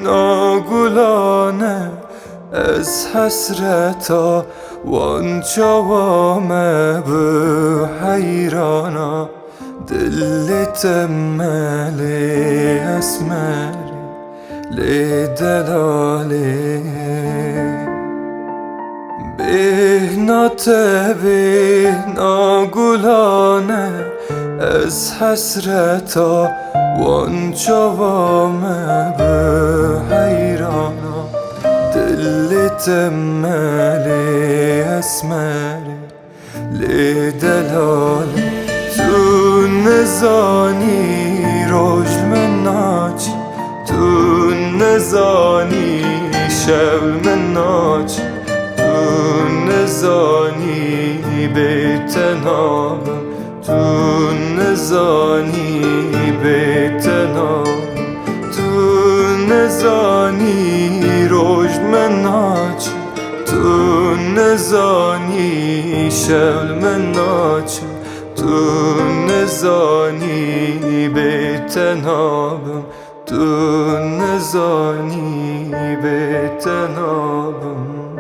ناگلانه از حسرتا وان جوامه به حیرانا دلت ملی اسمری لدلالی به ناگلانه از حسرتا وان جوامه به حیرانا دلت ملی اسمری لدلالی تو نزانی روش من ناچی تو نزانی شب من ناچی تو نزانی بیت نامم تو نزانی بیت نامم تو نزانی روش من ناچی تو نزانی شب من ناچی تو نزانی بیت نامم تو نزانی بیت نامم